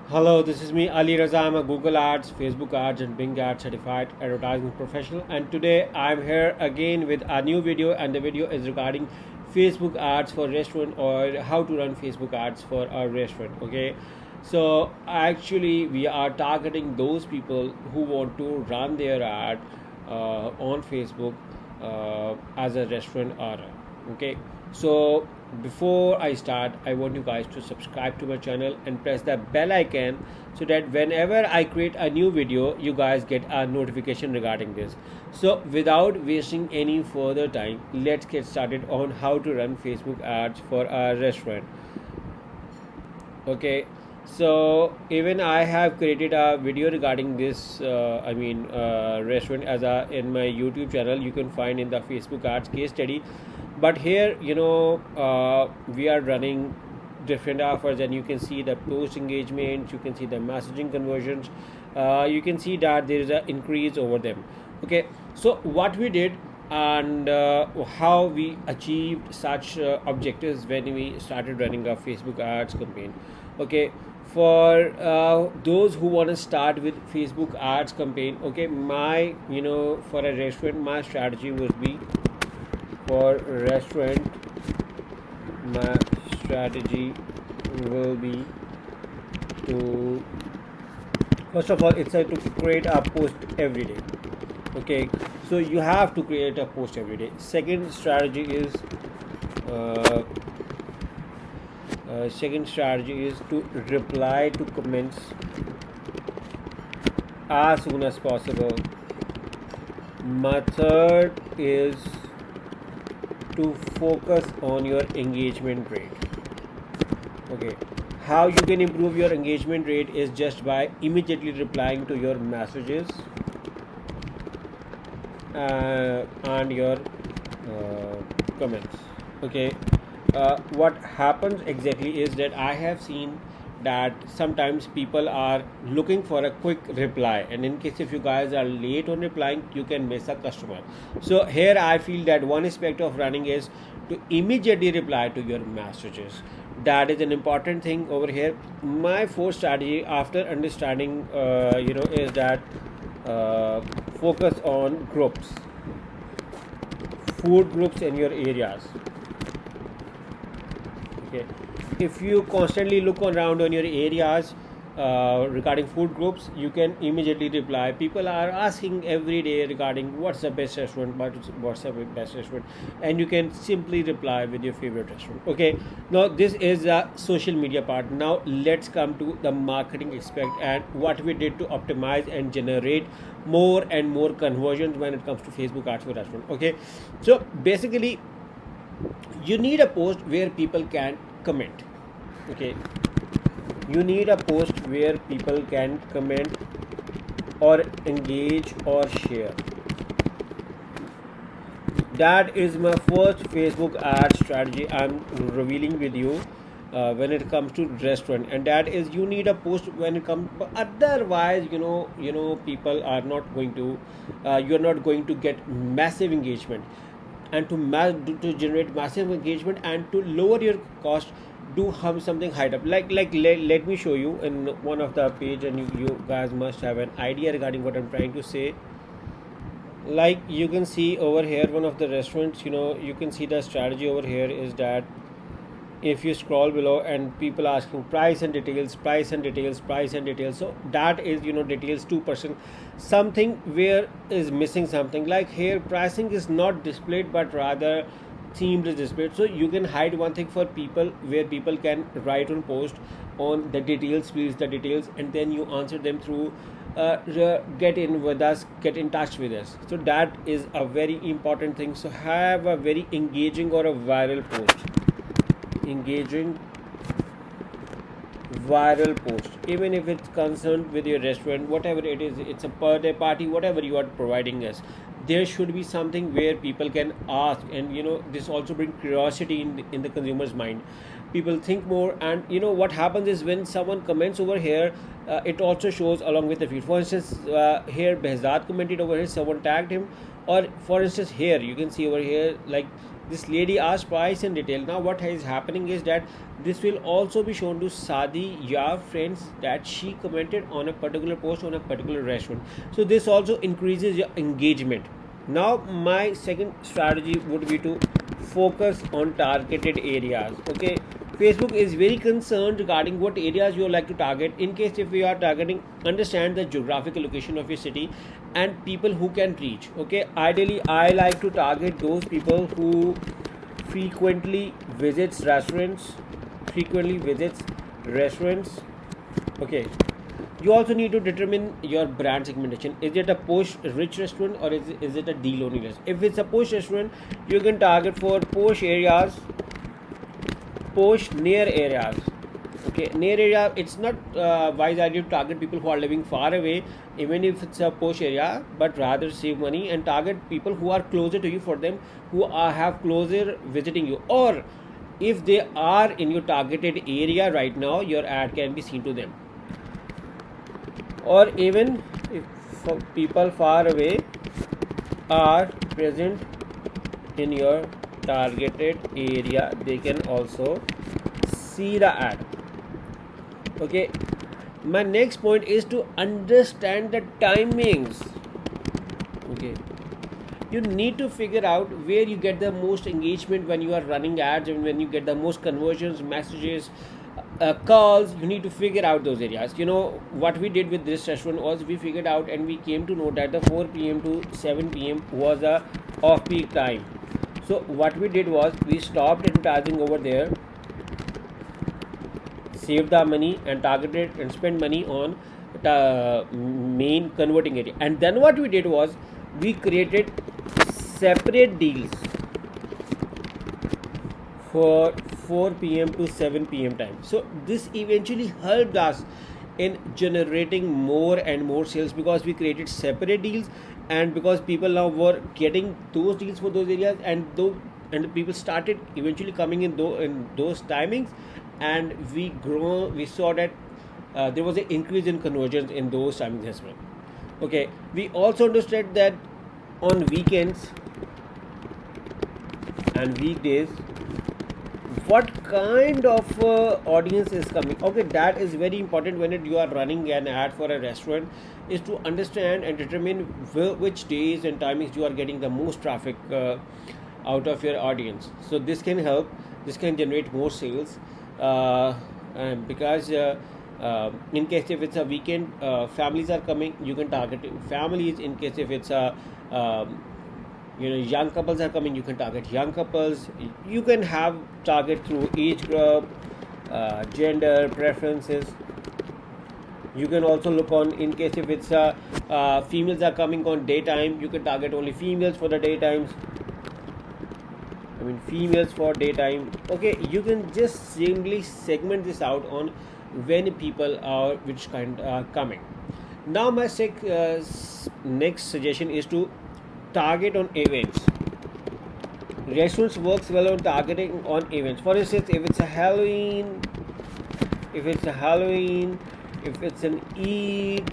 Hello, this is me, Ali Raza. I'm a Google Ads, Facebook Ads, and Bing Ads certified advertising professional. And today I'm here again with a new video, and the video is regarding Facebook ads for restaurant or how to run Facebook ads for a restaurant. Okay, so actually we are targeting those people who want to run their ad on Facebook as a restaurant owner. Okay, so before I start, I want you guys to subscribe to my channel and press the bell icon so that whenever I create a new video, you guys get a notification regarding this. So without wasting any further time, let's get started on how to run Facebook ads for a restaurant. Okay, so even I have created a video regarding this restaurant as a in my YouTube channel. You can find in the Facebook ads case study. But here, we are running different offers, and you can see the post engagement, you can see the messaging conversions, you can see that there is an increase over them. Okay, so what we did and how we achieved such objectives when we started running a Facebook ads campaign. Okay, for those who want to start with Facebook ads campaign, okay, my for a restaurant, my strategy would be for restaurant, my strategy will be to, first of all, it's to create a post every day. Okay, so you have to create a post every day. Uh, second strategy is to reply to comments as soon as possible. My third is to focus on your engagement rate. Okay, how you can improve your engagement rate is just by immediately replying to your messages and your comments. Okay, what happens exactly is that I have seen that sometimes people are looking for a quick reply, and in case if you guys are late on replying, you can miss a customer. So here I feel that one aspect of running is to immediately reply to your messages. That is an important thing over here. My fourth strategy after understanding is that focus on groups, food groups in your areas. Okay, if you constantly look around on your areas regarding food groups, you can immediately reply. People are asking every day regarding what's the best restaurant, what's the best restaurant, and you can simply reply with your favorite restaurant. Okay, now this is the social media part. Now let's come to the marketing aspect and what we did to optimize and generate more and more conversions when it comes to Facebook ads for restaurant. Okay, so basically you need a post where people can comment. Okay, you need a post where people can comment or engage or share. That is my first Facebook ad strategy I'm revealing with you when it comes to restaurant, and that is you need a post when it comes. Otherwise, people are not going to, you're not going to get massive engagement. And to generate massive engagement and to lower your cost, do something high up. Let me show you in one of the page, and you guys must have an idea regarding what I'm trying to say. Like you can see over here, one of the restaurants, you can see the strategy over here is that if you scroll below and people asking price and details, price and details, price and details, so that is details 2%, something where is missing something. Like here pricing is not displayed but rather themed is displayed. So you can hide one thing for people where people can write on post on the details, please the details, and then you answer them through get in with us, get in touch with us. So that is a very important thing. So have a very engaging or a viral post, engaging viral post, even if it's concerned with your restaurant, whatever it is, it's a per day party, whatever you are providing us, there should be something where people can ask. And this also brings curiosity in the consumer's mind. People think more, and what happens is when someone comments over here, it also shows along with the feed. For instance, here Behzad commented over here, someone tagged him. Or for instance, here you can see over here, like This lady asked price in detail. Now what is happening is that this will also be shown to Sadi Ya friends that she commented on a particular post on a particular restaurant. So this also increases your engagement. Now my second strategy would be to focus on targeted areas. Okay, Facebook is very concerned regarding what areas you like to target. In case if you are targeting, understand the geographical location of your city and people who can reach. Okay, ideally I like to target those people who frequently visits restaurants frequently visits restaurants. Okay, you also need to determine your brand segmentation. Is it a posh rich restaurant or is it a deal only restaurant? If it's a posh restaurant, you can target for posh areas, posh near areas. Okay, near area, it's not wise idea to target people who are living far away even if it's a posh area, but rather save money and target people who are closer to you, for them who have closer visiting you, or if they are in your targeted area right now, your ad can be seen to them. Or even if people far away are present in your targeted area, they can also see the ad. Okay, my next point is to understand the timings. Okay, you need to figure out where you get the most engagement when you are running ads and when you get the most conversions, messages, calls. You need to figure out those areas. You know what we did with this restaurant was we figured out and we came to know that the 4 p.m. to 7 p.m. was a off peak time. So what we did was we stopped advertising over there, save the money and targeted and spend money on the main converting area. And then what we did was we created separate deals for 4 p.m. to 7 p.m. time. So this eventually helped us in generating more and more sales because we created separate deals, and because people now were getting those deals for those areas, and people started eventually coming in those timings, and we saw that there was an increase in conversions in those timings as well. Okay, we also understood that on weekends and weekdays what kind of audience is coming. Okay, that is very important when you are running an ad for a restaurant, is to understand and determine which days and timings you are getting the most traffic out of your audience. So this can help, this can generate more sales, because in case if it's a weekend, families are coming, you can target families. In case if it's a young couples are coming, you can target young couples. You can have target through age group, gender preferences. You can also look on, in case if it's females are coming on daytime, you can target only females for the daytimes. Females for daytime. Okay, you can just simply segment this out on when people are which kind are coming. Now my next suggestion is to target on events. Restaurants works well on targeting on events. For instance, if it's a Halloween, if it's an Eid,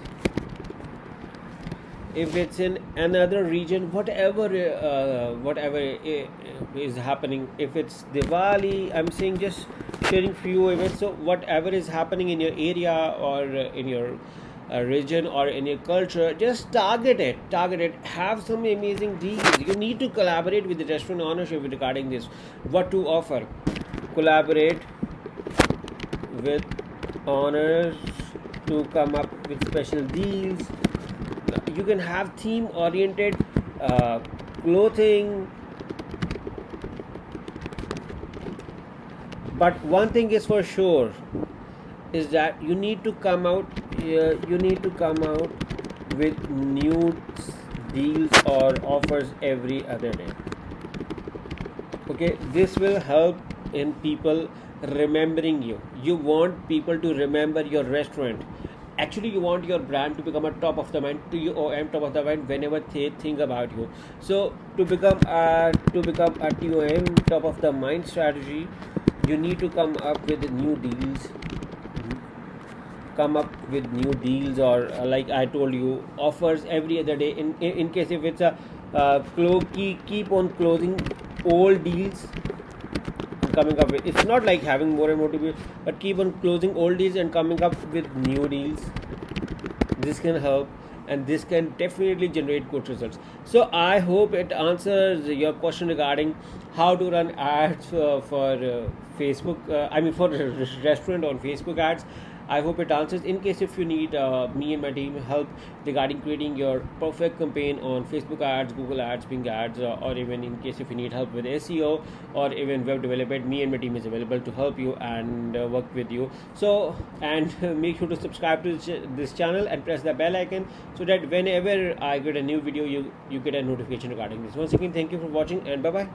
if it's in another region, whatever is happening. If it's Diwali, I'm saying just sharing few events. So whatever is happening in your area or in your region or in your culture, just target it. Have some amazing deals. You need to collaborate with the restaurant ownership regarding this, what to offer. Collaborate with owners to come up with special deals. You can have theme oriented clothing, but one thing is for sure is that you need to come out with new deals or offers every other day. Okay, this will help in people remembering you. You want people to remember your restaurant. Actually, you want your brand to become a top of the mind to you, or top of the mind whenever they think about you. So to become a TOM, top of the mind strategy, you need to come up with new deals. Or like I told you, offers every other day. In case if it's a keep on closing old deals and coming up with, it's not like having more and more to be, but keep on closing old deals and coming up with new deals. This can help, and this can definitely generate good results. So I hope it answers your question regarding how to run ads for Facebook, I mean for restaurant on Facebook ads. I hope it answers. In case if you need me and my team help regarding creating your perfect campaign on Facebook ads, Google ads, Bing ads, or even in case if you need help with SEO or even web development, me and my team is available to help you and work with you. So, and make sure to subscribe to this channel and press the bell icon so that whenever I get a new video, you get a notification regarding this. Once again, thank you for watching and bye bye.